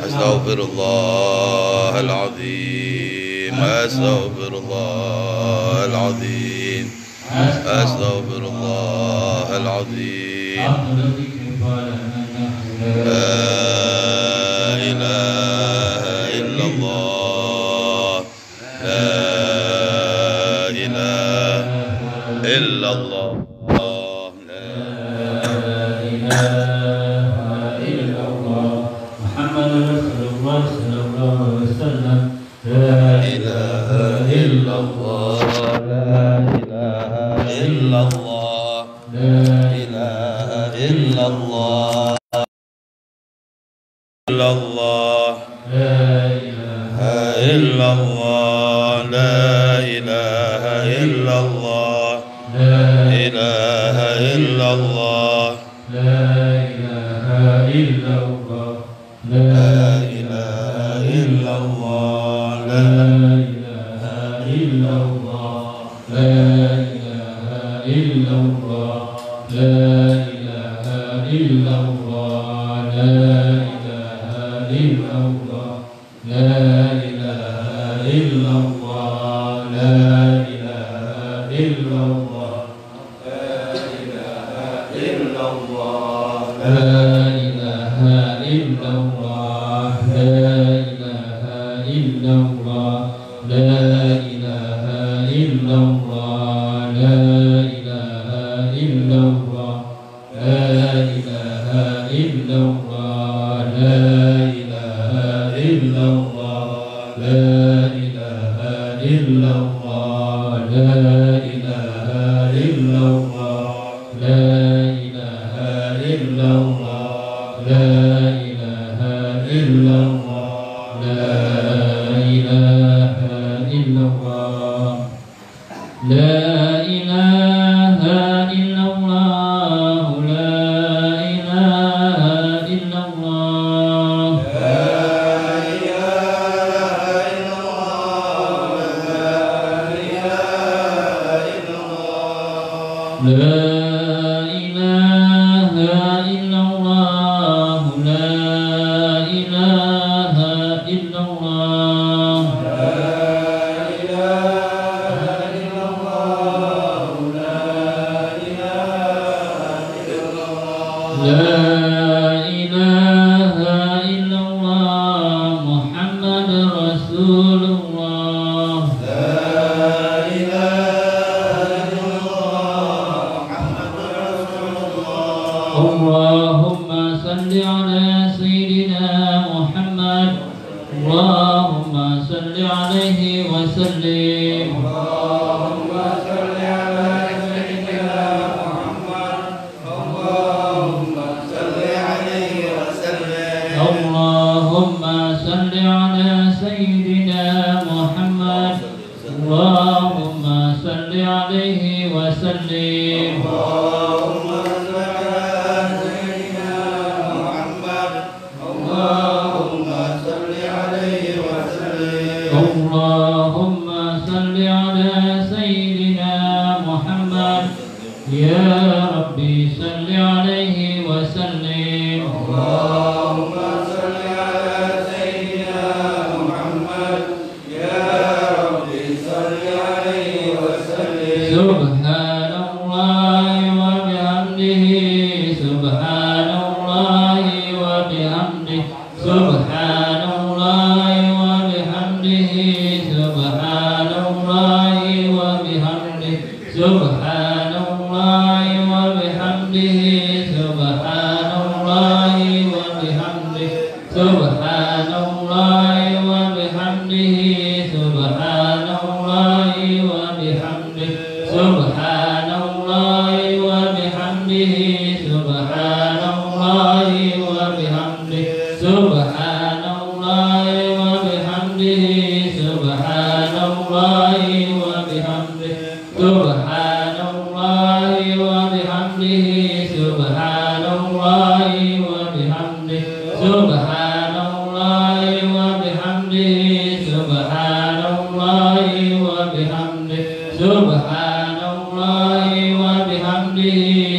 أستغفر الله العظيم أستغفر الله العظيم أستغفر الله العظيم لا إله إلا الله لا إله إلا الله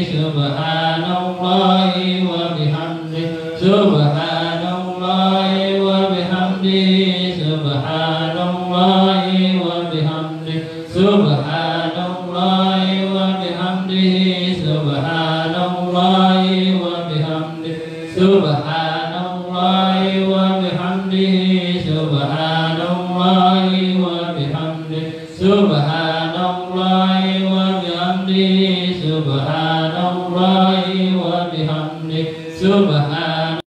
Subhanallah wa bihamdihi Subhanallahi wa bihamdihi, subhanallahi wa bihamdihi, subhanallahi wa bihamdihi, subhanallahi wa bihamdihi, subhanallahi wa bihamdihi, subhanallahi wa bihamdihi, subhanallahi wa bihamdihi, subhanallahi wa bihamdihi, subhanallahi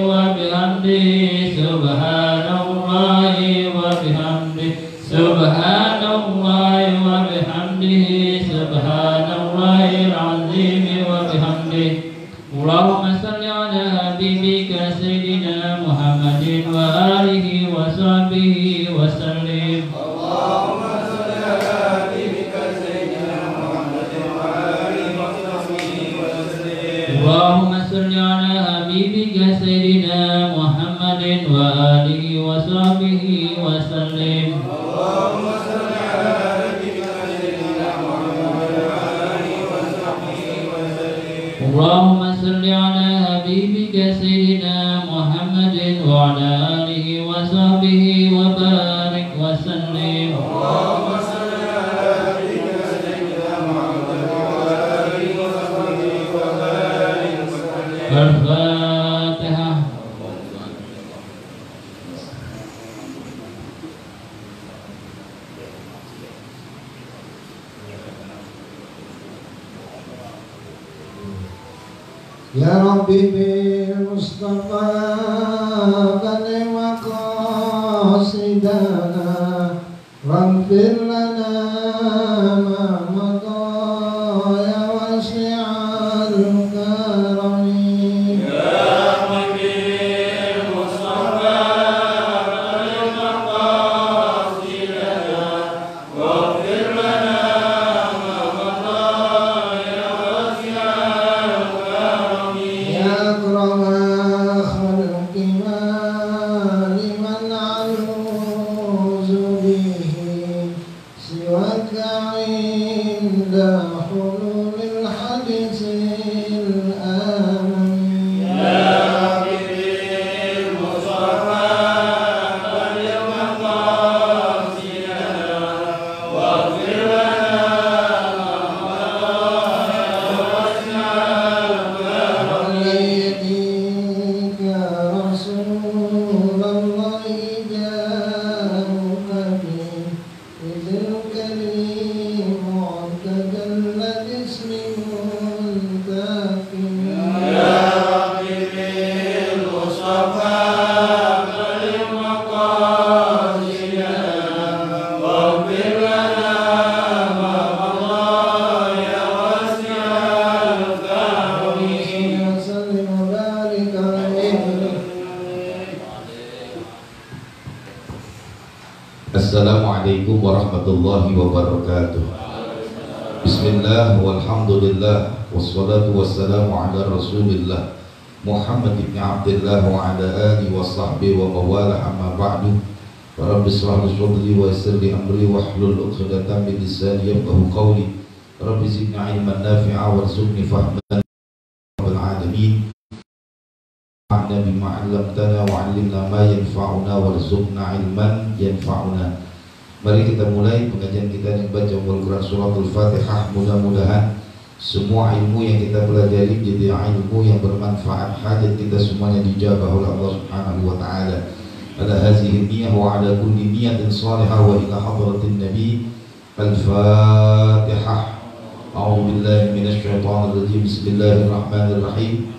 wa bihamdihi, subhanallahi wa bihamdihi, subhanallahi wa bihamdihi, subhanallahil azim wa bihamdihi. Allahumma salli ala habibika sayyidina Muhammadin wa alihi wa sahbihi wa sallim. Allahumma salli ala habibika sayyidina Muhammadin wa alihi wa sahbihi wa sallim. Allahumma salli ala habibika sayyidina Muhammadin wa alihi wa sahbihi wa sallim. Allahumma salli ala habibika sayyidina Muhammadin wa alihi wa sahbihi wa sallim. Allahumma salli ala habibika sayyidina Muhammadin wa ala alihi wa sahbihi wa barik wa sallim. Allahumma salli ala habibika sayyidina Muhammadin wa alihi wa sahbihi wa barik wa sallim. Al-Fatihah. Ya Rabbi bil Mustafa balligh maqasidana waghfir lana ma madha ya wasi'al karami. Assalamualaikum warahmatullahi wabarakatuh. Bismillah walhamdulillah wassalatu wassalamu ala rasulillah Muhammad ibn Abdullah wa ala alihi wa sahbihi wa mawala amma ba'du. Rabbi shrah li sadri wa yassir li amri wahlul 'uqdatam min lisani yafqahu qawli. Rabbi zidni 'ilman nafi'a warzuqni fahman rabbal alamin. Fa'na bima 'allamtana wa 'allimna ma yanfa'una warzuqna 'ilman yanfa'una. Mari kita mulai pengajian kita yang baca Al-Quran Surah Al-Fatihah. Mudah-mudahan semua ilmu yang kita pelajari jadi ilmu yang bermanfaat. Hajat kita semuanya dijabah oleh Allah Subhanahu wa ta'ala. Ala hazihi niyah wa ala kulli niyatin salihah wa ila hadratin Nabi. Al-Fatihah. A'udhu billahi minasyaitanir rajim. Bismillahirrahmanirrahim.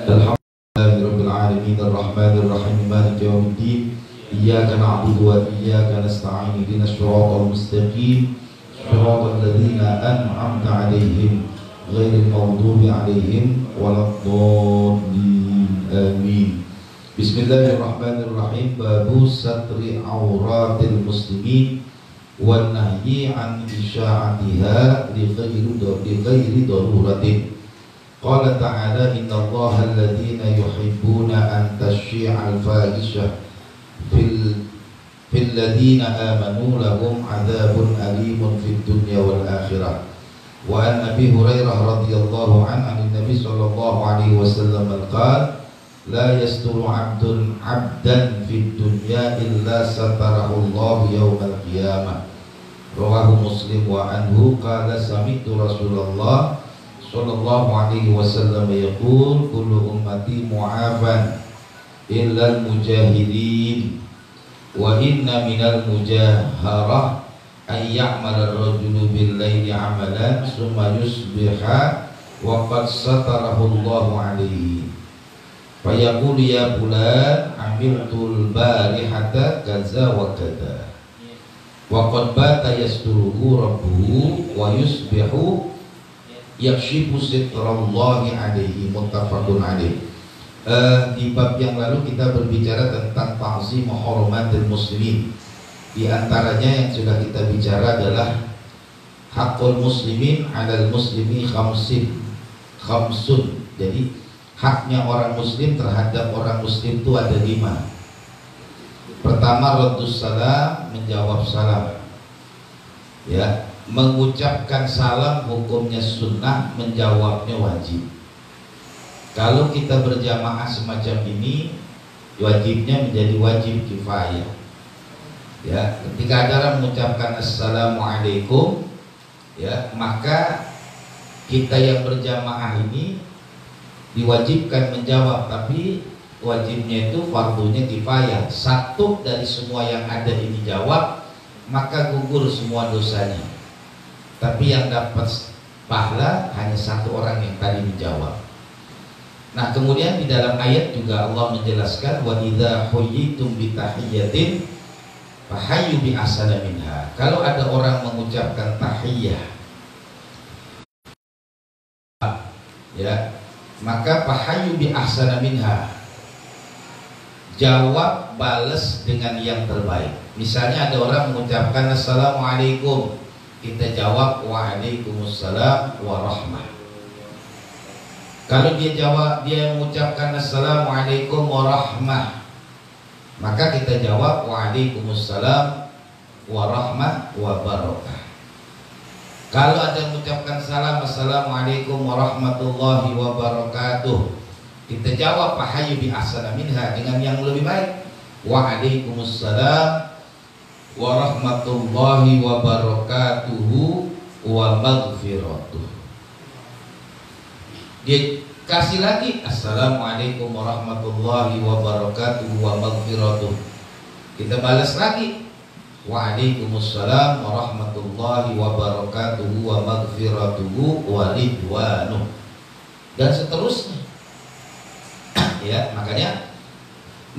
Alhamdulillahi rabbil alamin arrahmanir rahim maliki yaumiddin. Iyyaka na'budu wa iyyaka nasta'in ihdinas siratal mustaqim siratal ladzina an'amta 'alaihim ghairil maghdubi 'alaihim waladdallin. Amin. Bismillahirrahmanirrahim. Babu satri auratil muslimin wan nahyi an isya'atiha li ghairi daruratin. Qala ta'ala innallaha alladhina yuhibbuna an tashyi'al fahishah fil ladina amanu lahum adzabun alimun fid dunya wal akhirah. Wa an Abi Hurairah radhiyallahu anhu Nabi sallallahu alaihi wasallam qala la yasturu 'abdan fid dunya illa satarahu Allah yaumal qiyamah. Rawahu Muslim wa anhu qala sami'tu Rasulullah sallallahu alaihi wasallam yaqul kullu ummati mu'afan illa al-mujahidin wa inna minal mujaharah ay ya'mala ar-rajulu bil-laili 'amalan summa yusbiha wa qad satarahu Allah alaihi fayaqulu ya fulan amiltul barihata kaza wa kadza wa qad bata yasturuhu rabbuhu wa yusbihu yakshifu sitrallahi alaihi. Muttafaqun alaih. Di bab yang lalu kita berbicara tentang ta'zim hurumatil muslimin. Di antaranya yang sudah kita bicara adalah hakul muslimin 'alal muslimi khamsun. Jadi haknya orang muslim terhadap orang muslim itu ada 5. Pertama, raddus salam, menjawab salam. Ya, mengucapkan salam hukumnya sunnah, menjawabnya wajib. Kalau kita berjamaah semacam ini, wajibnya menjadi wajib kifayah. Ya, ketika ada orang mengucapkan assalamualaikum, ya, maka kita yang berjamaah ini diwajibkan menjawab, tapi wajibnya itu fardunya kifayah. Satu dari semua yang ada ini jawab, maka gugur semua dosanya. Tapi yang dapat pahala hanya satu orang yang tadi menjawab. Nah, kemudian di dalam ayat juga Allah menjelaskan wa idza huyyitum bi tahiyyatin fahayyu bi ahsana minha. Kalau ada orang mengucapkan tahiyyah, ya, maka fahayyu bi ahsana minha, jawab balas dengan yang terbaik. Misalnya ada orang mengucapkan assalamualaikum, kita jawab waalaikumsalam warahmah. Kalau dia mengucapkan assalamualaikum warahmah, maka kita jawab waalaikumsalam warahmah wabarakatuh. Kalau ada yang mengucapkan salam assalamualaikum warahmatullahi wabarakatuh, kita jawab fahayyu bi ahsana minha, dengan yang lebih baik, waalaikumsalam warahmatullahi wabarakatuhu wa maghfiratuh. Dia kasih lagi assalamualaikum warahmatullahi wabarakatuhu wa maghfiratuh, kita balas lagi waalaikumsalam warahmatullahi wabarakatuhu wa maghfiratuhu wa ridwanuh, dan seterusnya. Ya, makanya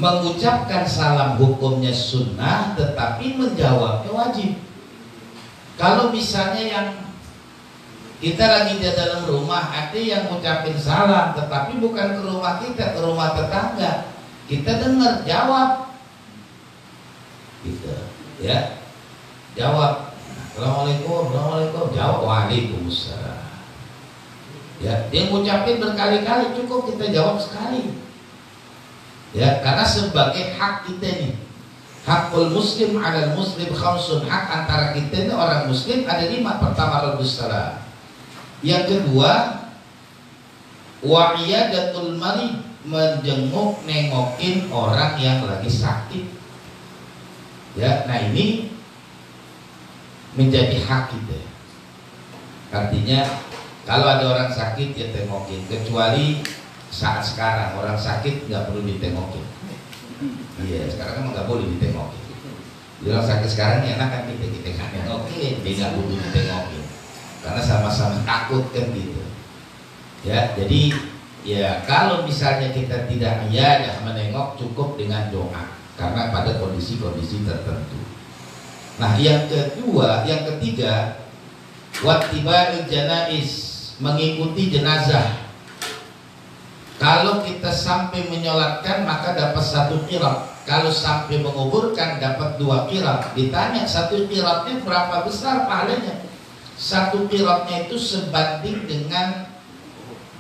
mengucapkan salam hukumnya sunnah, tetapi menjawabnya wajib. Kalau misalnya yang kita lagi di dalam rumah, ada yang ngucapin salam, tetapi bukan ke rumah kita, ke rumah tetangga, kita dengar, jawab, gitu, ya, jawab, assalamualaikum, assalamualaikum, jawab waalaikumsalam. Ya, dia ngucapin berkali-kali, cukup kita jawab sekali. Ya, karena sebagai hak kita nih, hakul muslim 'alal muslim khamsun, hak antara kita ini orang muslim ada 5. Pertama, raddus salam. Yang kedua, wa iyadatul marid, menjenguk, nengokin orang yang lagi sakit. Ya, nah ini menjadi hak kita. Artinya kalau ada orang sakit ya tengokin, kecuali saat sekarang orang sakit nggak perlu ditengokin. Iya, sekarang kan nggak boleh ditengokin. Orang sakit sekarang ya enak kan kita nggak tengokin, dia nggak perlu ditengokin, karena sama-sama takut kan gitu. Ya, jadi ya kalau misalnya kita tidak menengok, cukup dengan doa, karena pada kondisi-kondisi tertentu. Nah, yang ketiga, wattiba'il janaiz, mengikuti jenazah. Kalau kita sampai menyolatkan maka dapat 1 qirat. Kalau sampai menguburkan dapat 2 qirat. Ditanya 1 qiratnya berapa besar pahalanya? 1 qiratnya itu sebanding dengan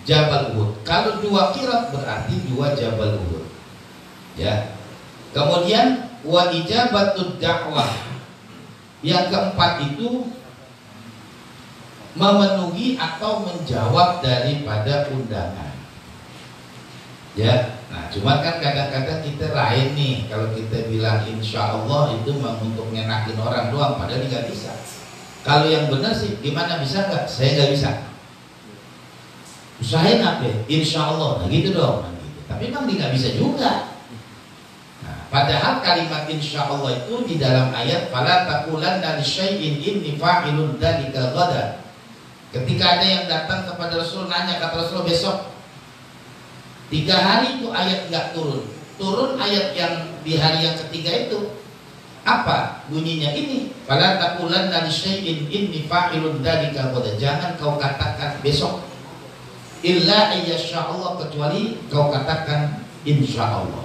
Jabal Uhud. Kalau 2 qirat berarti 2 Jabal Uhud. Ya. Kemudian wa ijabatud da'wah. Yang keempat itu memenuhi atau menjawab daripada undangan. Ya, nah cuma kan kadang-kadang kita lain nih, kalau kita bilang insya Allah itu memang untuk ngenakin orang doang, padahal nggak bisa. Kalau yang benar sih, gimana bisa nggak? Saya nggak bisa. Usahain apa? Insya Allah, nah gitu dong. Nah, gitu. Tapi memang nggak bisa juga. Nah, padahal kalimat insya Allah itu di dalam ayat fala taqulanna li syai'in inni fa'ilun dzalika ghadan. Ketika ada yang datang kepada Rasul nanya, kata Rasul besok 3 hari itu ayat nggak turun. Turun ayat yang di hari yang ketiga itu apa bunyinya ini? Fala taqulanna li syai'in inni fa'ilun dzalika ghadan. Jangan kau katakan besok. Illa ayyasha'allah, kecuali kau katakan insyaallah.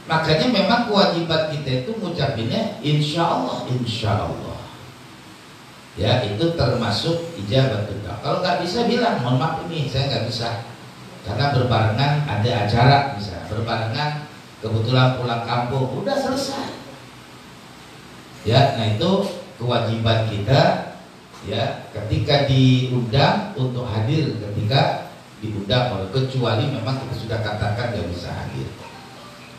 Makanya memang kewajiban kita itu ngucapinnya insyaallah, insyaallah. Ya, itu termasuk ijabatun doa. Kalau nggak bisa bilang mohon maaf ini saya nggak bisa karena berbarengan ada acara, misalnya berbarengan kebetulan pulang kampung, udah selesai. Ya, nah itu kewajiban kita ya ketika diundang untuk hadir, ketika diundang, kecuali memang kita sudah katakan nggak bisa hadir.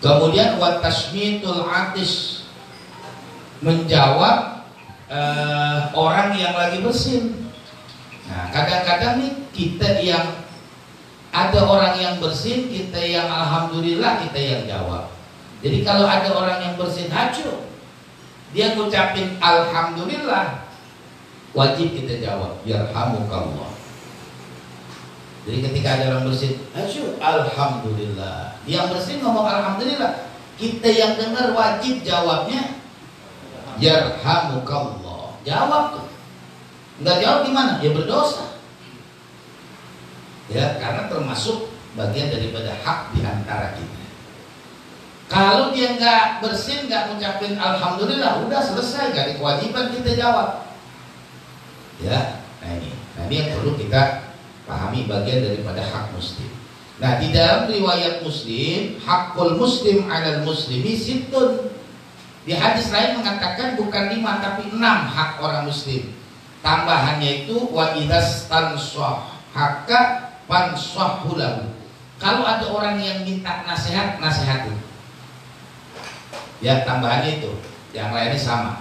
Kemudian wa tashmitul atis, menjawab orang yang lagi bersin. Nah kadang-kadang nih kita yang ada orang yang bersin, kita yang alhamdulillah, kita yang jawab. Jadi kalau ada orang yang bersin hacu, dia ngucapin alhamdulillah, wajib kita jawab yarhamukallah. Jadi ketika ada orang bersin hacu, alhamdulillah, dia bersin ngomong alhamdulillah, kita yang dengar wajib jawabnya yarhamukallah. Jawab tuh. Enggak jawab gimana? Ya berdosa. Ya, karena termasuk bagian daripada hak di antara kita. Kalau dia nggak bersin, nggak ngucapin alhamdulillah, udah selesai, gak ada kewajiban kita jawab. Ya, nah ini yang perlu kita pahami, bagian daripada hak muslim. Nah di dalam riwayat Muslim, hakul muslim 'alal muslimi sittun. Di hadis lain mengatakan bukan 5 tapi 6 hak orang muslim. Tambahannya itu wa idas tansahaka fansahhu lahu. Kalau ada orang yang minta nasihat, nasihatin. Ya, tambahannya itu. Yang lainnya sama.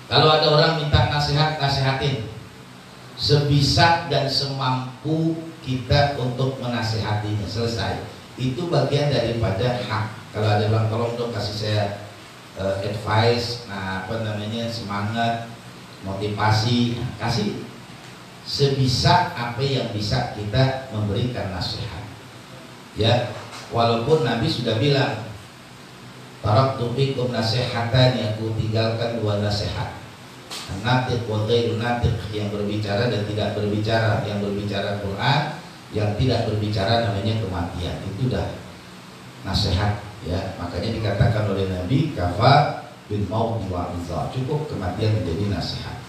Kalau ada orang minta nasihat, nasihatin. Sebisa dan semampu kita untuk menasihatinya, selesai. Itu bagian daripada hak. Kalau ada orang tolong dong kasih saya advice, nah apa namanya, semangat, motivasi, kasih sebisa apa yang bisa kita memberikan nasihat. Ya, walaupun Nabi sudah bilang taraktu fikum nasihatan, aku tinggalkan 2 nasihat, natiq wa ghairu natiq, yang berbicara dan tidak berbicara, yang berbicara Quran, yang tidak berbicara namanya kematian. Itu dah nasihat. Ya, makanya dikatakan oleh Nabi kafa bil mauti wa izah, cukup kematian menjadi nasihat.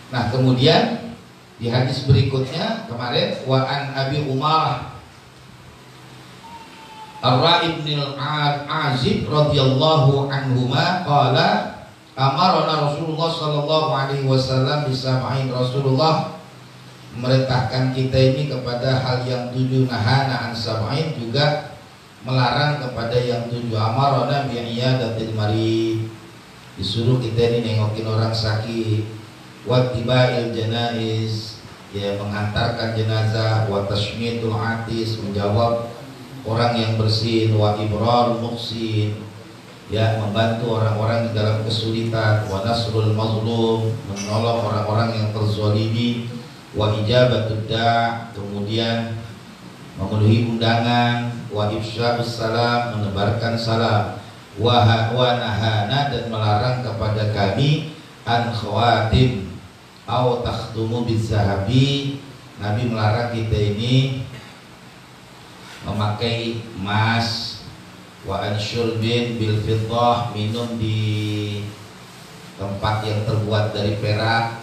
Nah kemudian di hadis berikutnya kemarin wa an Abi Umarah Ar-Ra' ibn al-Azib radhiyallahu anhuma qala amarna Rasulullah sallallahu alaihi wasallam bisab'in. Rasulullah memerintahkan kita ini kepada hal yang 7, nahana an sab'in, juga melarang kepada yang 7. Amarona bi'iyadatil marid, disuruh kita ini nengokin orang sakit, wa tibail janaiz, ya mengantarkan jenazah, wa tashmitul atis, menjawab orang yang bersin, wa ibrar muhsin, ya membantu orang-orang di dalam kesulitan, wa nasrul mazlum, menolong orang-orang yang terzalimi, wa ijabatud da', kemudian memenuhi undangan, wa ifsya'us salam, menebarkan salam, wa nahana, dan melarang kepada kami an khawatim au takhdumu bizahabi. Nabi melarang kita ini memakai emas, wa an syurbin bil fiddah, minum di tempat yang terbuat dari perak,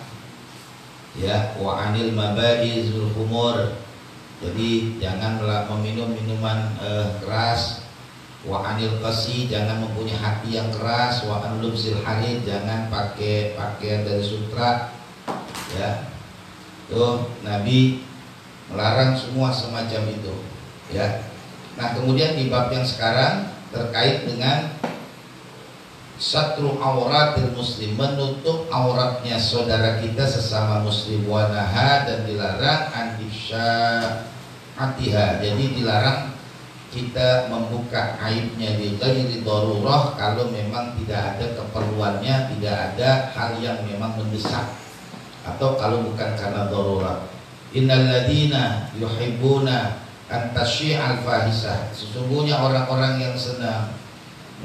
ya, wa anil mabaizul khumur, jadi jangan meminum minuman keras, wa anil qasi, jangan mempunyai hati yang keras, wa an lubsil harir, jangan pakai pakaian dari sutra, ya. Tuh Nabi melarang semua semacam itu, ya. Nah kemudian di bab yang sekarang terkait dengan satru auratil muslim, menutup auratnya saudara kita sesama muslim, wanaha, dan dilarang antifsya'atiha, jadi dilarang kita membuka aibnya di ghairi darurah kalau memang tidak ada keperluannya, tidak ada hal yang memang mendesak, atau kalau bukan karena darurat. Innal ladina yuhibbuna an tasyi'al fahisah, sesungguhnya orang-orang yang senang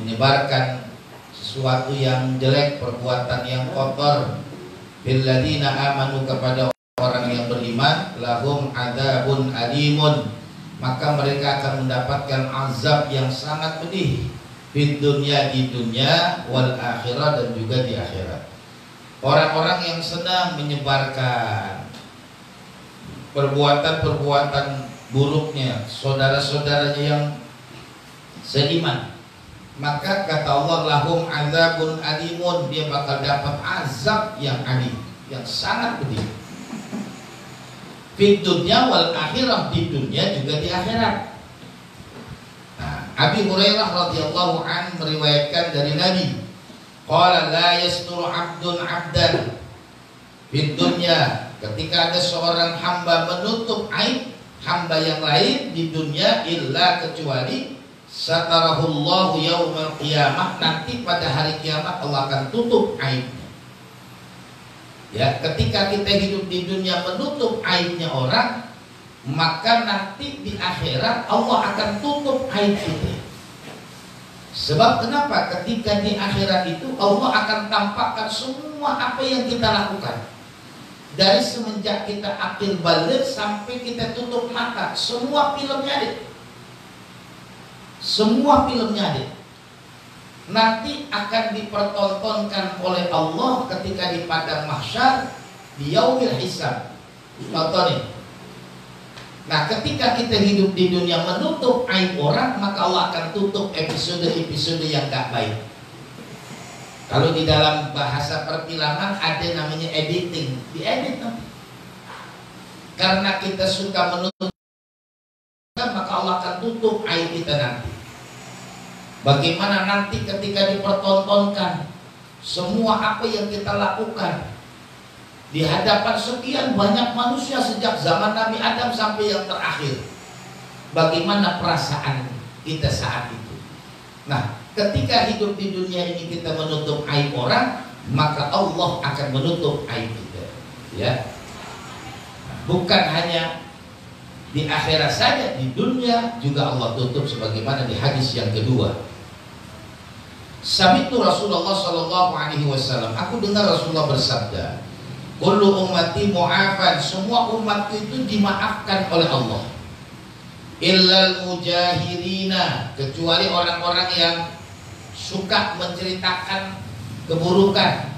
menyebarkan sesuatu yang jelek, perbuatan yang kotor, billadina amanu, kepada orang yang beriman, lahum adzabun alimun, maka mereka akan mendapatkan azab yang sangat pedih di dunia wal akhirah, dan juga di akhirat. Orang-orang yang senang menyebarkan perbuatan-perbuatan buruknya saudara-saudaranya yang seiman, maka kata Allah, lahum azabun alimun, dia bakal dapat azab yang alim, yang sangat pedih di dunia wal akhirah, di dunia juga di akhirat. Nah, Abi Hurairah radhiyallahu an meriwayatkan dari Nabi, qala la yasturu 'abdun 'abdan di dunia, ketika ada seorang hamba menutup aib hamba yang lain di dunia, illa, kecuali satarahullahu yaumal qiyamah, nanti pada hari kiamat Allah akan tutup aibnya. Ya, ketika kita hidup di dunia menutup aibnya orang, maka nanti di akhirat Allah akan tutup aib kita. Sebab kenapa? Ketika di akhirat itu Allah akan tampakkan semua apa yang kita lakukan. Dari semenjak kita akil baligh sampai kita tutup mata, semua filmnya ada. Semua filmnya ada. Nanti akan dipertontonkan oleh Allah ketika di padang mahsyar, di yaumil hisab. Contoh nih. Nah, ketika kita hidup di dunia menutup aib orang, maka Allah akan tutup episode-episode yang gak baik. Kalau di dalam bahasa perfilman ada namanya editing, diedit nanti. Karena kita suka menutup, maka Allah akan tutup aib kita nanti. Bagaimana nanti ketika dipertontonkan semua apa yang kita lakukan di hadapan sekian banyak manusia sejak zaman Nabi Adam sampai yang terakhir, bagaimana perasaan kita saat itu. Nah, ketika hidup di dunia ini kita menutup aib orang, maka Allah akan menutup aib kita, ya. Bukan hanya di akhirat saja, di dunia juga Allah tutup, sebagaimana di hadis yang kedua. Sami'tu Rasulullah sallallahu alaihi wasallam, aku dengar Rasulullah bersabda, kullu ummati mu'afan, semua umatku itu dimaafkan oleh Allah, illal mujahirina, kecuali orang-orang yang suka menceritakan keburukan.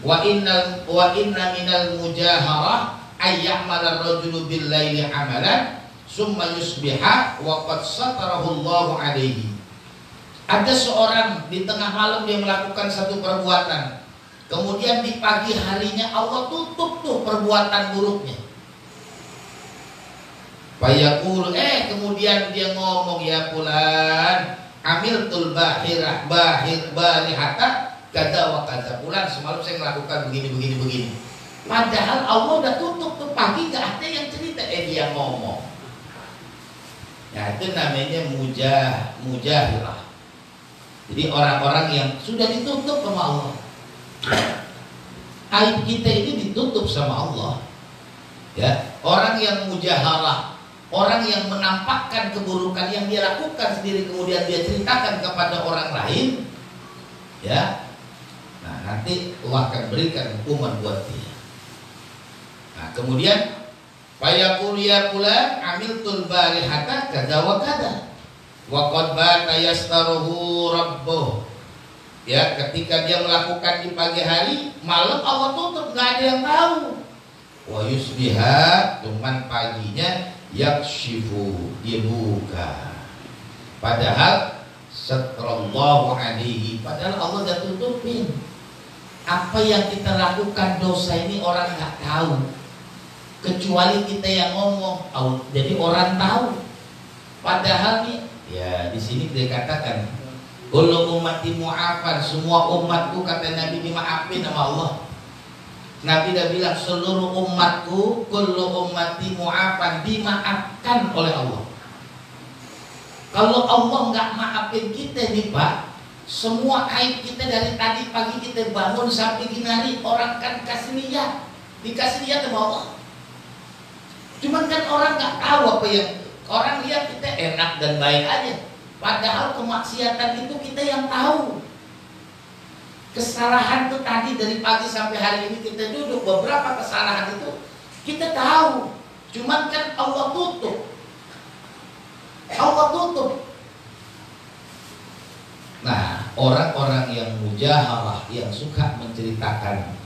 Wa inna minal mujaharah ayya'mal ar-rajulu bil laili amalan summa yusbiha wa qad satarahu Allahu alaihi. Ada seorang di tengah malam dia melakukan satu perbuatan, kemudian di pagi harinya Allah tutup tuh perbuatan buruknya. Fayaqul, kemudian dia ngomong, ya fulan amiltul barihata kada wa kada, fulan semalam saya melakukan begini. Padahal Allah udah tutup tuh pagi, gak ada yang cerita, dia ngomong. Ya, itu namanya mujahirah. Jadi orang-orang yang sudah ditutup sama Allah. Aib kita ini ditutup sama Allah. Ya, orang yang mujaharah, orang yang menampakkan keburukan yang dia lakukan sendiri kemudian dia ceritakan kepada orang lain, ya. Nah, nanti Allah akan berikan hukuman buat dia. Nah, kemudian fayaqul ya fulan amiltul barihata kada wa kada wa qad bata yastaruhu rabbuh. Ya, ketika dia melakukan di pagi hari, malam Allah tutup, nggak ada yang tahu. Wa yusbiha, cuman paginya yakshifu, dia buka. Padahal satrallahu alaihi, padahal Allah udah tutupin. Apa yang kita lakukan dosa ini orang nggak tahu. kecuali kita yang ngomong. Jadi orang tahu. Padahal nih, ya di sini dikatakan, kullu ummati mu'afan, semua umatku kata Nabi dimaafin sama Allah. Nabi dah bilang seluruh umatku, kullu ummati mu'afan, dimaafkan oleh Allah. Kalau Allah nggak maafin kita nih Pak, semua aib kita dari tadi pagi kita bangun sampai gini hari, orang kan kasih lihat, dikasih lihat sama Allah. Cuman kan orang nggak tahu apa yang orang lihat kita enak dan baik aja. Padahal kemaksiatan itu kita yang tahu. Kesalahan itu tadi dari pagi sampai hari ini kita duduk, beberapa kesalahan itu kita tahu. Cuman kan Allah tutup. Allah tutup. Nah, orang-orang yang mujaharah, yang suka menceritakan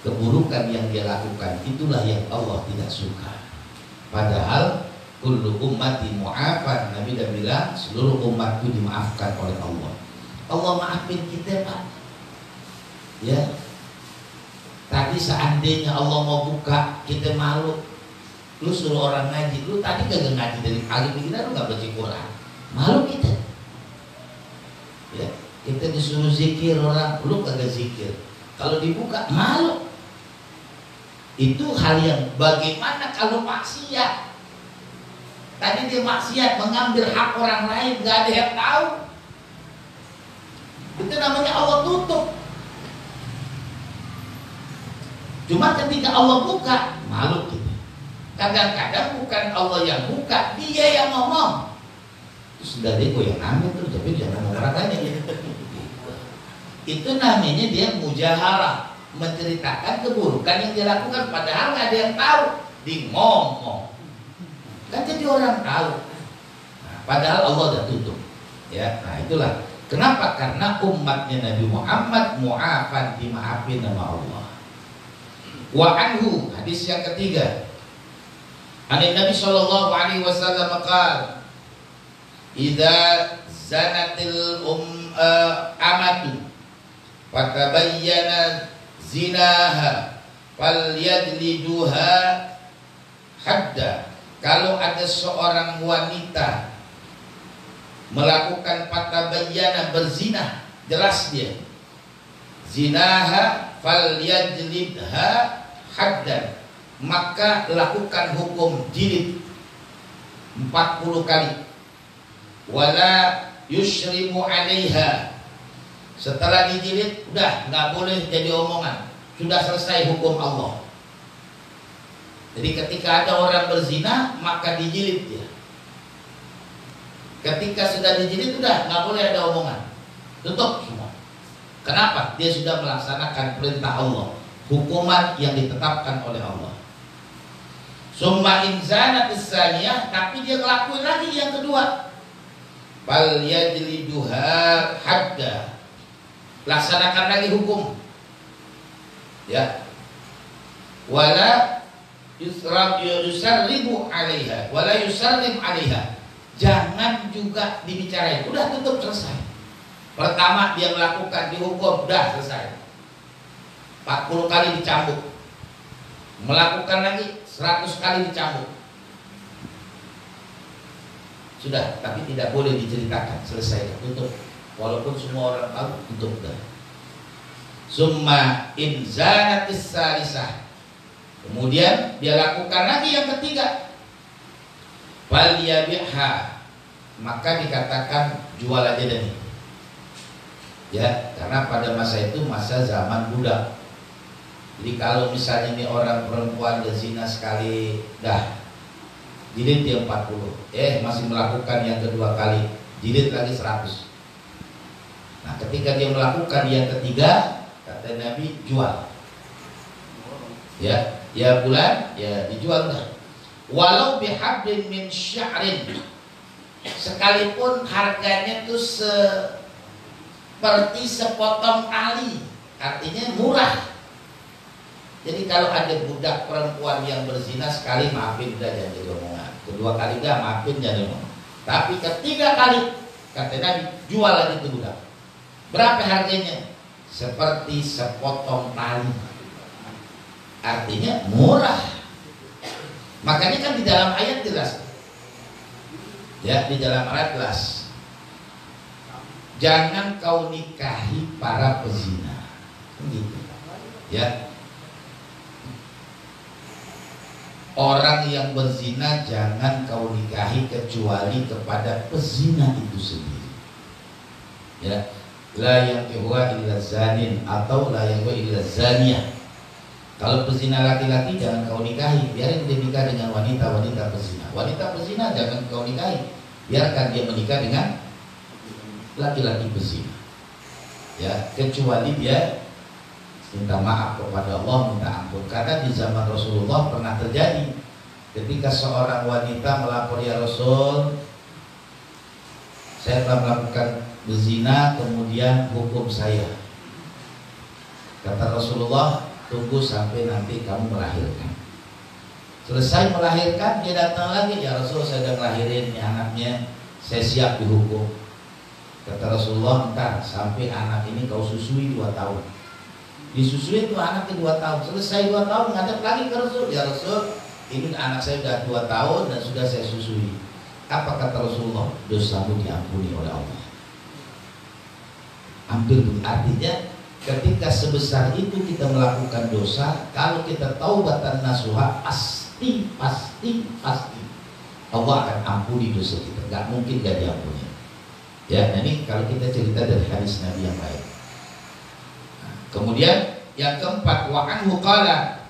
keburukan yang dia lakukan, itulah yang Allah tidak suka. Padahal kullu ummati mu'afan, Nabi dah bilang seluruh umatku dimaafkan oleh Allah. Allah maafin kita Pak. Ya. Tadi seandainya Allah mau buka, kita malu. Lu suruh orang ngaji, lu tadi kagak ngaji dari pagi begini, lu gak baca Quran. Malu kita. Ya, kita disuruh zikir orang, lu kagak zikir. Kalau dibuka, malu. Itu hal yang bagaimana kalau maksiat. Tadi dia maksiat mengambil hak orang lain, gak ada yang tahu. Itu namanya Allah tutup. Cuma ketika Allah buka, malu kita. Kadang-kadang bukan Allah yang buka, dia yang ngomong. Terus dari gue yang ambil tuh, tapi jangan ngomong orang lain. Itu namanya dia mujaharah, menceritakan keburukan yang dia lakukan, padahal nggak ada yang tahu, di ngomong. Kan jadi orang tahu. Nah, padahal Allah udah tutup. Ya, nah itulah. Kenapa? Karena umatnya Nabi Muhammad mu'afan, dimaafin sama Allah. Wa anhu, hadis yang ketiga. Nabi sallallahu alaihi wasallam qala, "Idza zanatil amatu fatabayyana zinaha falyadliduha hadda." Kalau ada seorang wanita melakukan fatabayyana, berzina, jelas dia. Zinaha falyadlidha haddan, maka lakukan hukum jilid 40 kali. Wala yushrimu 'alaiha, setelah dijilid udah nggak boleh jadi omongan, sudah selesai hukum Allah. Jadi ketika ada orang berzina maka dijilid dia. Ketika sudah dijilid udah nggak boleh ada omongan, tutup semua. Kenapa? Dia sudah melaksanakan perintah Allah, hukuman yang ditetapkan oleh Allah. Summa inzana tsaniyah, tapi dia ngelakuin lagi yang kedua. Bal yajliduha hadda, laksanakan lagi hukum. Ya. Wala yusarribu 'alaiha, wala yusarrib 'alaiha. Jangan juga dibicarain. Udah tutup, selesai. Pertama dia melakukan, dihukum, udah selesai. 40 kali dicambuk. Melakukan lagi 100 kali dicambuk. Sudah, tapi tidak boleh diceritakan, selesai, tutup. Walaupun semua orang tahu, tutup dah. Summa inzanatis salisah, kemudian dia lakukan lagi yang ketiga. Bal yabiha, maka dikatakan jual aja deh. Ya, karena pada masa itu masa zaman budak. Jadi kalau misalnya ini orang perempuan berzina sekali, dah jilid dia 40. Masih melakukan yang kedua kali, jilid lagi 100. Nah, ketika dia melakukan yang ketiga, kata Nabi, jual. Ya bulan, ya dijual dah. Walau bihablin min sya'rin, sekalipun harganya tuh seperti sepotong tali, artinya murah. Jadi kalau ada budak perempuan yang berzina sekali, maafin, udah jangan jadi omongan. Kedua kali udah maafin, jangan omongan. Tapi ketiga kali, kata Nabi, jual lagi itu budak. Berapa harganya? Seperti sepotong tali, artinya murah. Makanya kan di dalam ayat jelas, ya, di dalam ayat jelas, jangan kau nikahi para pezina, gitu, ya. Orang yang berzina jangan kau nikahi kecuali kepada pezina itu sendiri, ya. La yankihuha illa zanin atau la yankihuha illa zaniyah. Kalau pezina laki-laki jangan kau nikahi, biarin dia nikah dengan wanita-wanita pezina. Wanita pezina jangan kau nikahi, biarkan dia menikah dengan laki-laki pezina, ya, kecuali dia minta maaf kepada Allah, minta ampun. Karena di zaman Rasulullah pernah terjadi ketika seorang wanita melapor, ya Rasul, saya telah melakukan berzina, kemudian hukum saya. Kata Rasulullah, tunggu sampai nanti kamu melahirkan. Selesai melahirkan, dia datang lagi, ya Rasul, saya sudah melahirin anaknya, saya siap dihukum. Kata Rasulullah, entar sampai anak ini kau susui 2 tahun. Disusui itu anaknya 2 tahun. Selesai 2 tahun, ngadep lagi ke Rasul, ya Rasul, ini anak saya sudah 2 tahun dan sudah saya susui. Apa kata Rasulullah? Dosamu diampuni oleh Allah. Hampir artinya ketika sebesar itu kita melakukan dosa, kalau kita taubatan nasuha, pasti Allah akan ampuni dosa kita. Gak mungkin gak diampuni. Ya, nah ini kalau kita cerita dari hadis Nabi yang lain. Nah, kemudian yang keempat, wa anhu qala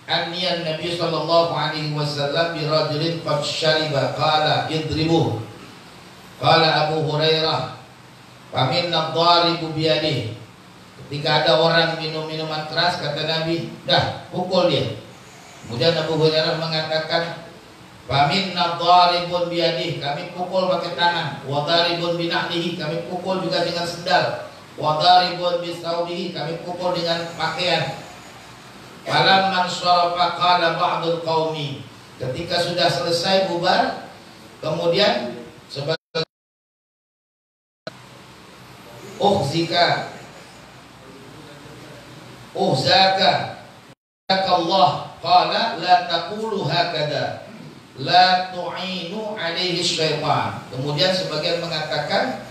anniyan Nabi sallallahu alaihi wasallam bi rajulin qad syariba qala idribuh. Qala Abu Hurairah, wa minna dharibu biyadihi. Ketika ada orang minum minuman keras, kata Nabi, dah pukul dia. Kemudian Abu Hurairah mengatakan, wa minna dharibun biyadihi, kami pukul pakai tangan. Wa dharibun binahlihi, kami pukul juga dengan sendal. Wa dharibun bisawbihi, kami pukul dengan pakaian. Falamman sharafa qala ba'dul qaumi, ketika sudah selesai bubar, kemudian sebagai uhzaka Allah qala la taqulu hakada la tu'inu alaihi syaitan. Kemudian sebagian mengatakan,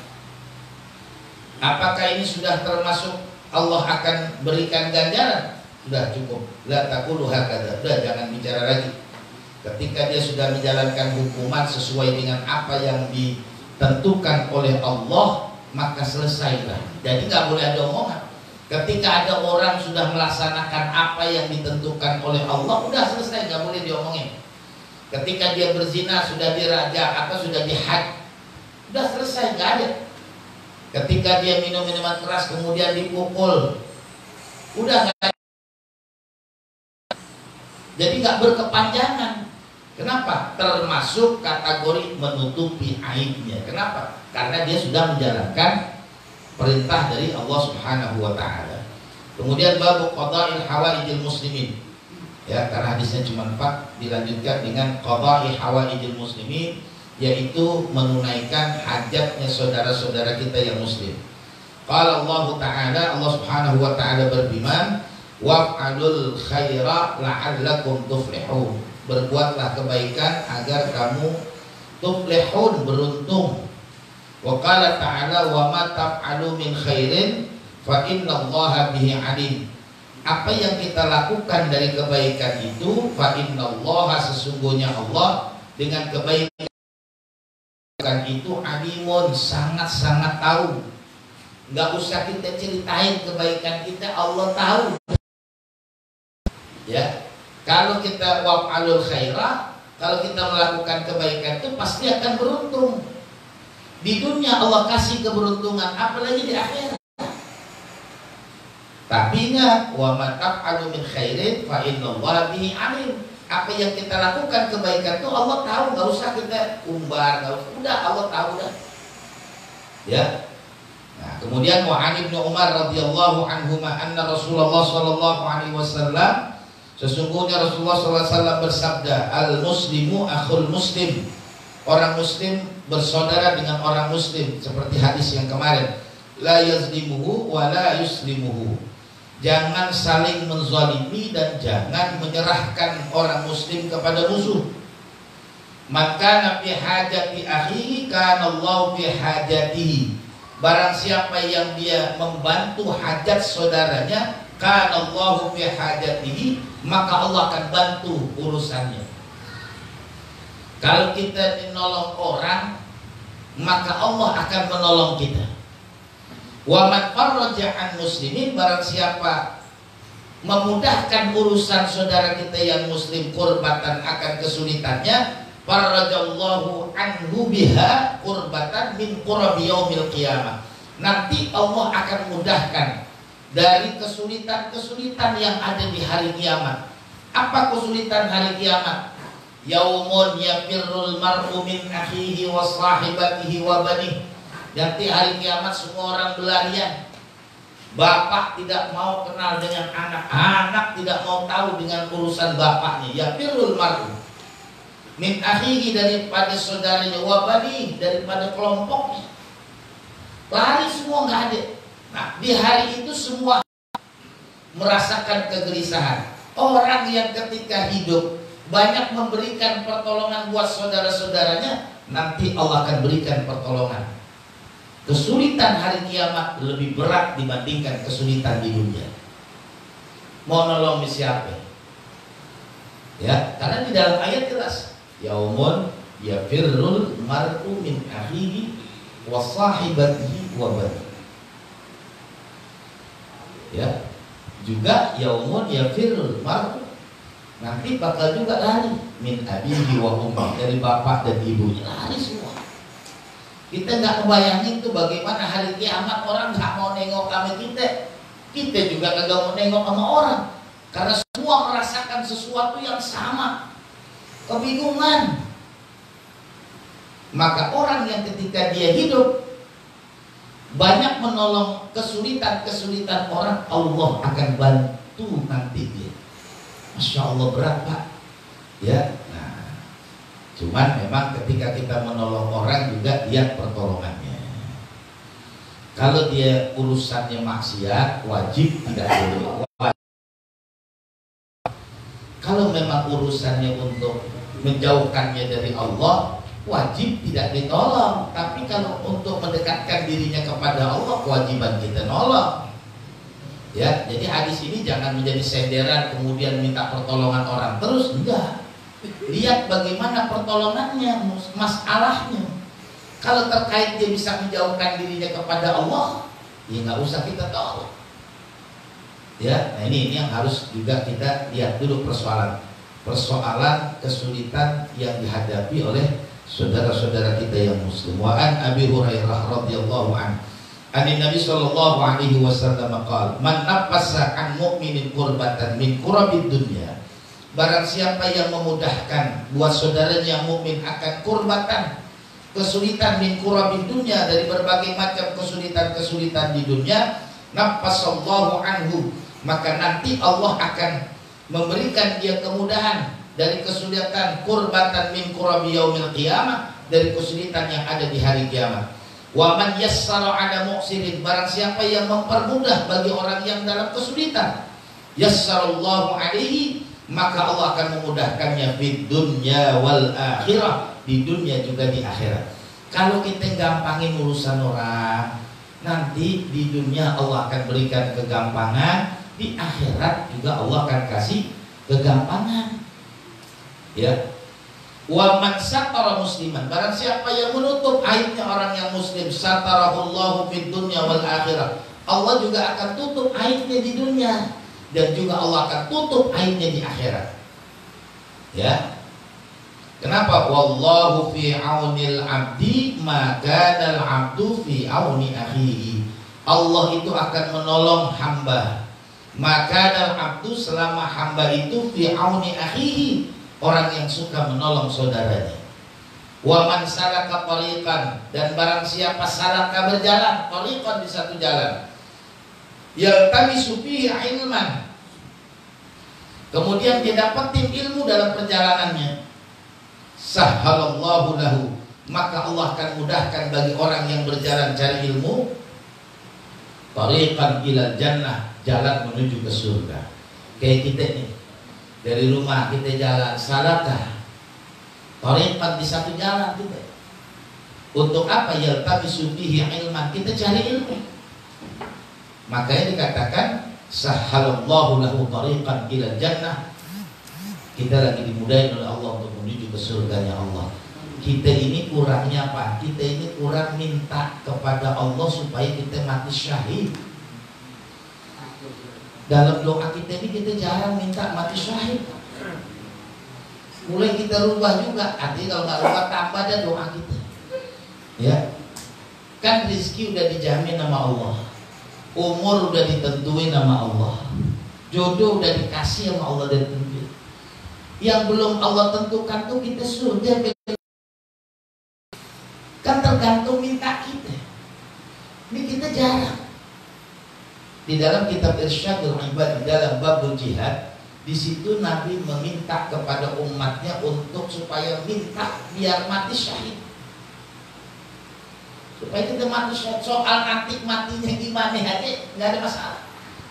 apakah ini sudah termasuk Allah akan berikan ganjaran? Sudah cukup, la taqulu hakada, sudah jangan bicara lagi. Ketika dia sudah menjalankan hukuman sesuai dengan apa yang ditentukan oleh Allah, maka selesailah. Jadi nggak boleh ada omongan. Ketika ada orang sudah melaksanakan apa yang ditentukan oleh Allah, udah selesai, nggak boleh diomongin. Ketika dia berzina sudah diraja atau sudah dihad, udah selesai, nggak ada. Ketika dia minum minuman keras kemudian dipukul, udah nggak ada. Jadi nggak berkepanjangan. Kenapa? Termasuk kategori menutupi aibnya. Kenapa? Karena dia sudah menjalankan perintah dari Allah Subhanahu wa taala. Kemudian babu qada'il hawaijil muslimin. Ya, karena hadisnya cuma 4, dilanjutkan dengan qada'i hawaijil muslimin, yaitu menunaikan hajatnya saudara-saudara kita yang muslim. Qala Allah taala, Allah Subhanahu wa taala berfirman, wa'alul khaira la'allakum tuflihun. Berbuatlah kebaikan agar kamu tuflihun, beruntung. Wa qala ta'ala wa ma taf'alu min khairin fa innallaha bihi alim. Apa yang kita lakukan dari kebaikan itu, fa innallaha, sesungguhnya Allah dengan kebaikan itu alimun, sangat-sangat tahu. Enggak usah kita ceritain kebaikan kita, Allah tahu. Ya, kalau kita waf'alul khairah, kalau kita melakukan kebaikan itu pasti akan beruntung. Di dunia Allah kasih keberuntungan, apalagi di akhirat. Tapi ingat, wa ma taf'alu min khairin fa innallaha bihi alim. Apa yang kita lakukan kebaikan itu Allah tahu, nggak usah kita umbar, nggak usah, udah Allah tahu dah. Ya. Nah, kemudian wa an Ibnu Umar radhiyallahu anhuma anna Rasulullah sallallahu alaihi wasallam, sesungguhnya Rasulullah SAW bersabda, al-muslimu akhul muslim. Orang muslim bersaudara dengan orang muslim, seperti hadis yang kemarin. La yazlimuhu wa la yuslimuhu. Jangan saling menzalimi dan jangan menyerahkan orang muslim kepada musuh. Maka nabi hajati akhihi kana Allah fi hajatihi. Barang siapa yang dia membantu hajat saudaranya, kana Allah fi hajatihi, maka Allah akan bantu urusannya. Kalau kita menolong orang, maka Allah akan menolong kita. Wa man farraja an muslimin, barang siapa memudahkan urusan saudara kita yang muslim kurbatan akan kesulitannya, farrajallahu anhu biha kurbatan min qurabi yaumil qiyamah. Nanti Allah akan mudahkan dari kesulitan-kesulitan yang ada di hari kiamat. Apa kesulitan hari kiamat? Yaumun yafirrul mar'u min akhihi wa sahibatihi wa banihi. Nanti hari kiamat semua orang berlarian. Bapak tidak mau kenal dengan anak, anak tidak mau tahu dengan urusan bapaknya. Yafirrul mar'u min akhihi, daripada saudaranya, wa banihi, daripada kelompoknya. Lari semua, nggak ada. Nah, di hari itu semua merasakan kegelisahan. Orang yang ketika hidup banyak memberikan pertolongan buat saudara-saudaranya, nanti Allah akan berikan pertolongan. Kesulitan hari kiamat lebih berat dibandingkan kesulitan di dunia. Mau nolong siapa? Ya, karena di dalam ayat jelas, yaumun yafirrul mar'u min akhihi wa sahibatihi wa banihi. Ya, juga yaumun yafirrul mar'u, nanti bakal juga lari min abihi wa ummi, dari bapak dan ibunya, lari semua. Kita nggak kebayangin tuh bagaimana hari kiamat orang nggak mau nengok sama kita. Kita juga nggak mau nengok sama orang, karena semua merasakan sesuatu yang sama, kebingungan. Maka orang yang ketika dia hidup banyak menolong kesulitan-kesulitan orang, Allah akan bantu nanti dia. Masya Allah, berat Pak. Ya, nah, cuman memang ketika kita menolong orang juga lihat pertolongannya. Kalau dia urusannya maksiat, wajib tidak boleh. Kalau memang urusannya untuk menjauhkannya dari Allah, wajib tidak ditolong. Tapi kalau untuk mendekatkan dirinya kepada Allah, kewajiban kita nolong. Ya, jadi hadis ini jangan menjadi senderan kemudian minta pertolongan orang terus, enggak. Lihat bagaimana pertolongannya, masalahnya. Kalau terkait dia bisa menjauhkan dirinya kepada Allah, ya nggak usah kita tolong. Ya, nah ini yang harus juga kita lihat dulu persoalan kesulitan yang dihadapi oleh saudara-saudara kita yang muslim. Wa an Abi Hurairah radhiyallahu anhu Ani Nabi sallallahu alaihi wasallam qala man nafasa an mu'minin qurbatan min qurabid dunya, barang siapa yang memudahkan buat saudaranya yang mukmin akan kurbatan, kesulitan min qurabid dunya, dari berbagai macam kesulitan-kesulitan di dunia, nafasallahu anhu, maka nanti Allah akan memberikan dia kemudahan dari kesulitan kurbatan min qurabi yaumil qiyamah, dari kesulitan yang ada di hari kiamat. Wa man yassara ala mu'sirin, barang siapa yang mempermudah bagi orang yang dalam kesulitan, yassarallahu alaihi, maka Allah akan memudahkannya fid dunya wal akhirah, di dunia juga di akhirat. Kalau kita gampangin urusan orang, nanti di dunia Allah akan berikan kegampangan, di akhirat juga Allah akan kasih kegampangan. Ya. Wa man satara musliman, barang siapa yang menutup aibnya orang yang muslim, satarahullahu fid dunya wal akhirah, Allah juga akan tutup aibnya di dunia, dan juga Allah akan tutup aibnya di akhirat. Ya. Kenapa? Wallahu fi aunil abdi ma kana al abdu fi auni akhihi. Allah itu akan menolong hamba. Maka al abdu, selama hamba itu fi auni akhihi, orang yang suka menolong saudaranya. Wa man salaka tariqan, dan barang siapa salaka berjalan, tariqan di satu jalan, yaltamisu fihi ilman, kemudian dia dapetin ilmu dalam perjalanannya, sahhalallahu lahu, maka Allah akan mudahkan bagi orang yang berjalan cari ilmu, Tariqan ilal jannah, jalan menuju ke surga. Kayak kita nih, dari rumah kita jalan salakah tariqan, di satu jalan kita. Untuk apa? Yaltamisu bihi ilman, kita cari ilmu. Makanya dikatakan sahhalallahu lahu tariqan ilal jannah. Kita lagi dimudahin oleh Allah untuk menuju ke surganya Allah. Kita ini kurangnya apa? Kita ini kurang minta kepada Allah supaya kita mati syahid. Dalam doa kita ini kita jarang minta mati syahid. Mulai kita rubah juga. Artinya kalau nggak rubah tambah ada doa kita. Ya, kan rezeki udah dijamin sama Allah, umur udah ditentuin sama Allah, jodoh udah dikasih sama Allah dan tentu. Yang belum Allah tentukan tuh kita surga. Kan tergantung minta kita. Ini kita jarang. Di dalam kitab Irsyadul Ibad, di dalam babul jihad, di situ Nabi meminta kepada umatnya untuk supaya minta biar mati syahid. Supaya kita mati syahid. Soal nanti matinya gimana aja nggak ada masalah.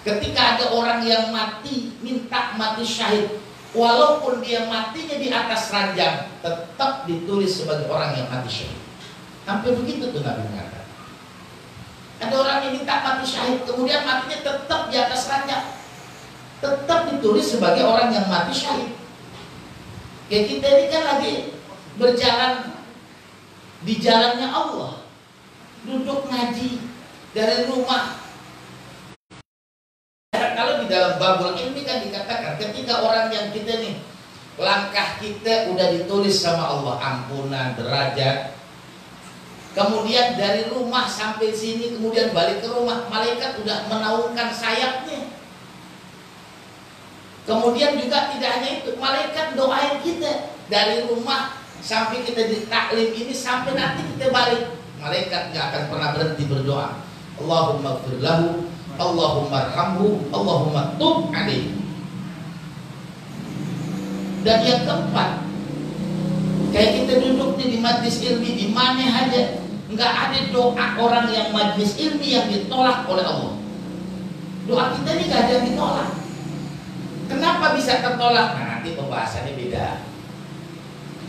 Ketika ada orang yang mati minta mati syahid, walaupun dia matinya di atas ranjang, tetap ditulis sebagai orang yang mati syahid. Hampir begitu tuh Nabi mengatakan. Ada orang yang minta mati syahid, kemudian matinya tetap di atas ranjang, tetap ditulis sebagai orang yang mati syahid. Kayak kita ini kan lagi berjalan di jalannya Allah, duduk ngaji dari rumah. Kalau di dalam babul ilmi kan dikatakan ketika orang yang kita nih, langkah kita udah ditulis sama Allah, ampunan, derajat. Kemudian dari rumah sampai sini, kemudian balik ke rumah, malaikat udah menaungkan sayapnya. Kemudian juga tidak hanya itu, malaikat doain kita dari rumah sampai kita di taklim ini, sampai nanti kita balik, malaikat gak akan pernah berhenti berdoa. Allahumma ighfir lahu, Allahumma arhamhu, Allahumma tub alaihi. Dan yang keempat, kayak kita duduk nih di majlis ilmi di mana aja, nggak ada doa orang yang majlis ilmi yang ditolak oleh Allah. Doa kita ini nggak ada yang ditolak. Kenapa bisa tertolak? Nah, nanti pembahasannya beda.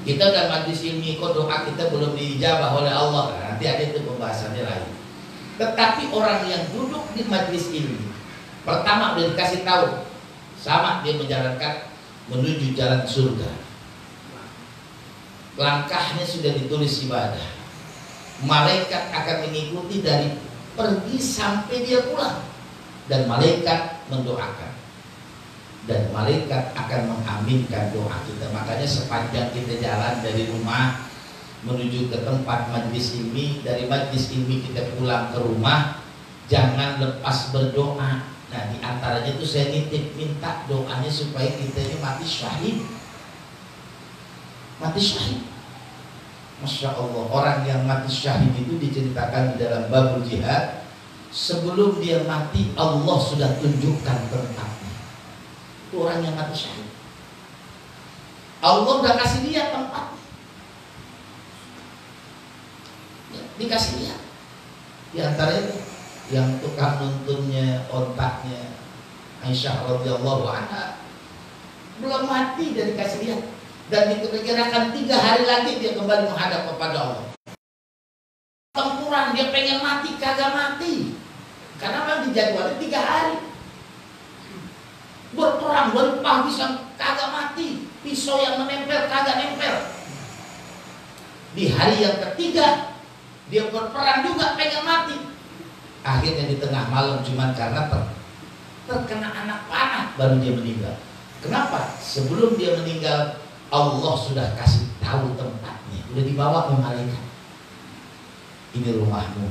Kita udah majlis ilmi kok doa kita belum dijabah oleh Allah. Nah, nanti ada itu pembahasannya lain. Tetapi orang yang duduk di majlis ilmi, pertama udah dikasih tahu, sama dia menjalankan menuju jalan surga. Langkahnya sudah ditulis ibadah. Malaikat akan mengikuti dari pergi sampai dia pulang. Dan malaikat mendoakan. Dan malaikat akan mengaminkan doa kita. Makanya sepanjang kita jalan dari rumah menuju ke tempat majlis ilmi, dari majlis ilmi kita pulang ke rumah, jangan lepas berdoa. Nah, di antaranya itu saya nitip minta doanya supaya kita ini mati syahid. Mati syahid. Masya Allah, orang yang mati syahid itu diceritakan di dalam babul jihad, sebelum dia mati Allah sudah tunjukkan tempatnya. Itu orang yang mati syahid, Allah udah kasih lihat tempatnya ya, dikasih lihat. Di antaranya yang tukang nuntunnya, ontaknya Aisyah radhiyallahu anha belum mati dan dikasih lihat. Dan diperkirakan 3 hari lagi dia kembali menghadap kepada Allah. Tempuran, dia pengen mati, kagak mati. Karena memang dijadwalnya 3 hari. Berperang dari pagi sampai kagak mati. Pisau yang menempel, kagak nempel. Di hari yang ketiga, dia berperang juga pengen mati. Akhirnya di tengah malam cuma karena terkena anak panah baru dia meninggal. Kenapa? Sebelum dia meninggal Allah sudah kasih tahu tempatnya, udah dibawa ke malaikat. Ini rumahmu,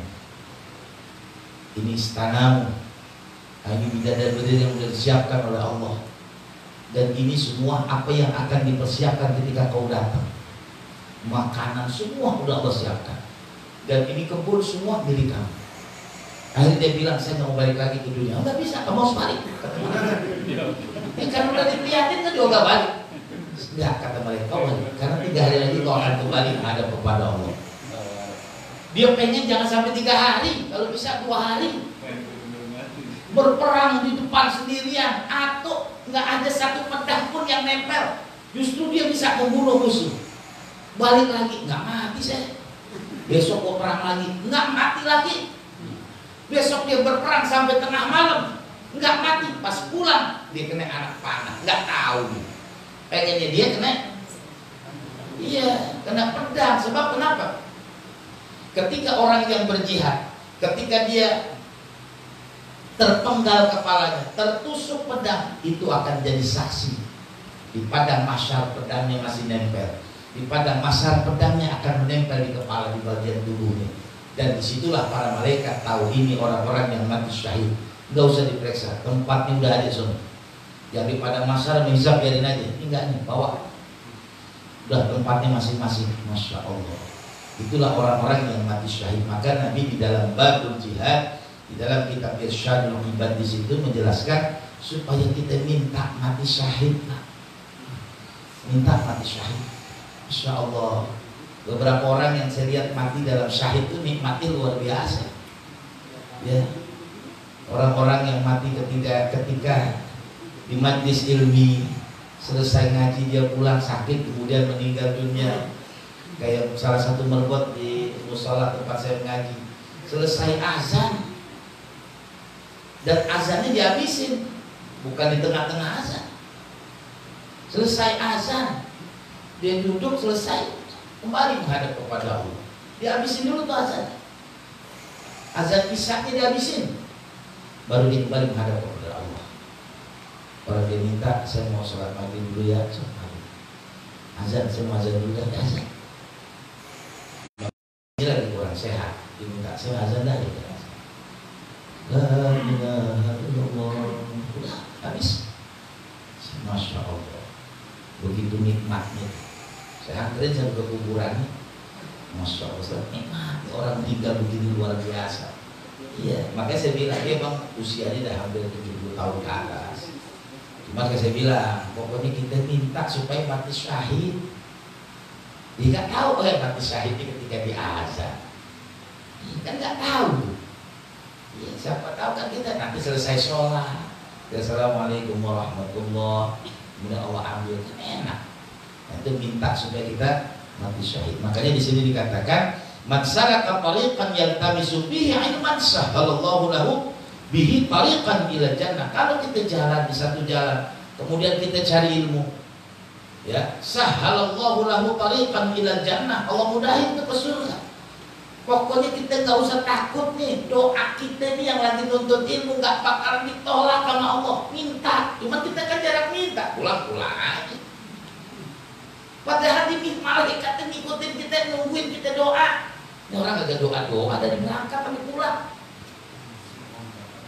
ini istanamu, ini bidadari yang sudah disiapkan oleh Allah. Dan ini semua apa yang akan dipersiapkan ketika kau datang. Makanan semua udah Allah siapkan. Dan ini kebun semua milik kamu. Akhirnya dia bilang, saya nggak mau balik lagi ke dunia. Nggak bisa, kamu harus balik. Ini kan udah dilihatin kan juga nggak balik. Enggak, kata mereka, karena 3 hari lagi kau akan kembali menghadap kepada Allah. Dia pengen jangan sampai 3 hari, kalau bisa 2 hari. berperang di depan sendirian, atau nggak ada satu pedang pun yang nempel, justru dia bisa membunuh musuh. Balik lagi, nggak mati saya. Besok mau perang lagi, nggak mati lagi. Besok dia berperang sampai tengah malam, nggak mati. Pas pulang dia kena anak panah, nggak tahu. Pengennya dia kena, iya, kena pedang. Sebab kenapa? Ketika orang yang berjihad, ketika dia terpenggal kepalanya, tertusuk pedang, itu akan jadi saksi. Di padang mahsyar pedangnya masih nempel. Di padang mahsyar pedangnya akan menempel di kepala, di bagian tubuhnya. Dan disitulah para malaikat tahu ini orang-orang yang mati syahid. Nggak usah diperiksa, tempatnya udah ada semua. Yang di padang mahsyar menghisap biarin aja. Ini enggak nih, bawa. Udah tempatnya masing-masing. Masya Allah. Itulah orang-orang yang mati syahid. Maka Nabi di dalam babul jihad, di dalam kitab Irsyadul Ibad di situ menjelaskan supaya kita minta mati syahid. Minta mati syahid. Insya Allah. Beberapa orang yang saya lihat mati dalam syahid itu nikmatnya luar biasa. Ya. Orang-orang yang mati ketika di majlis ilmi, selesai ngaji dia pulang sakit kemudian meninggal dunia. Kayak salah satu merbot di musola tempat saya ngaji, selesai azan dan azannya dihabisin, bukan di tengah-tengah azan. Selesai azan dia duduk, selesai kembali menghadap kepada Allah. Dihabisin dulu tuh azan. Azan isya-nya dihabisin, baru dia kembali menghadap kepada Allah. Kalau dia minta, saya mau sholat maghrib dulu ya, azan, saya mau azan dulu kan, azan. Ini lagi kurang sehat, diminta saya azan dah, dia azan. La ilaha illallah. Udah habis. Masya Allah. Begitu nikmatnya. Saya anterin sampai ke kuburannya. Masya Allah, nikmat. Orang tinggal begini luar biasa. Iya, makanya saya bilang dia bang usianya dah hampir 70 tahun ke atas. Cuma saya bilang, pokoknya kita minta supaya mati syahid. Dia nggak tahu mati syahid ketika di azan. Kan nggak tahu. Ya, siapa tahu kan kita nanti selesai sholat. Assalamualaikum warahmatullahi wabarakatuh. Kemudian Allah ambil, kan enak. Nah, itu minta supaya kita mati syahid. Makanya di sini dikatakan, man salaka tariqan yaltamisu fihi ilman sahhalallahu lahu bihi tariqan ila jannah. Kalau kita jalan di satu jalan, kemudian kita cari ilmu, ya, sahhalallahu lahu tariqan ila jannah, Allah mudahin ke surga. Pokoknya kita nggak usah takut nih, doa kita nih yang lagi nuntut ilmu nggak bakalan ditolak sama Allah. Minta, cuma kita kan jarang minta, pulang-pulang aja. Padahal di malaikat ngikutin kita, nungguin kita doa. Ini orang agak doa dari berangkat sampai pulang.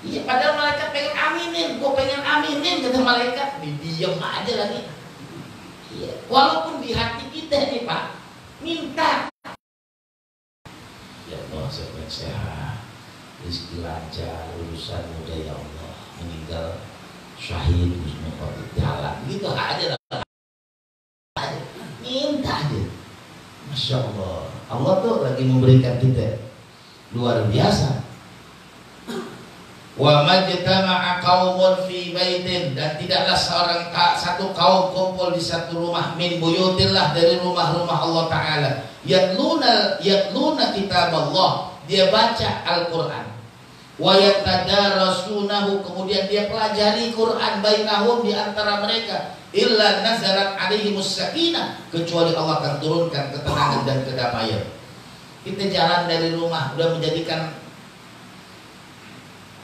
Iya, padahal malaikat pengen aminin, gue pengen aminin kata malaikat, diam aja lagi. Iya, walaupun di hati kita nih Pak, minta. Ya Allah, sehat, rezeki lancar, urusan mudah ya Allah, meninggal syahid, husnul jalan, gitu aja lah. Minta aja. Masya Allah, Allah tuh lagi memberikan kita luar biasa. Wa majtama'a qaumun fi baitin, dan tidaklah satu kaum kumpul di satu rumah, min buyutillah, dari rumah-rumah Allah Ta'ala, yatluna kitab Allah, dia baca Al-Quran, wa yatadarasunahu, kemudian dia pelajari Quran, bainahum, di antara mereka, illa nazalat alaihimus sakinah, kecuali Allah akan turunkan ketenangan dan kedamaian. Kita jalan dari rumah udah menjadikan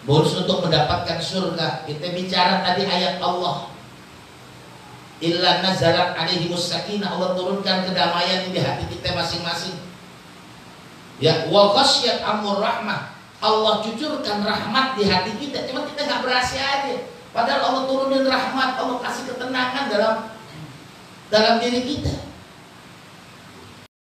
bonus untuk mendapatkan surga. Kita bicara tadi ayat Allah, illa nazalat alaihimus sakinah, Allah turunkan kedamaian di hati kita masing-masing. Ya, wa ghasyat amur rahmah, Allah cucurkan rahmat di hati kita. Cuma kita nggak berhasil aja. Padahal Allah turunin rahmat, Allah kasih ketenangan dalam diri kita.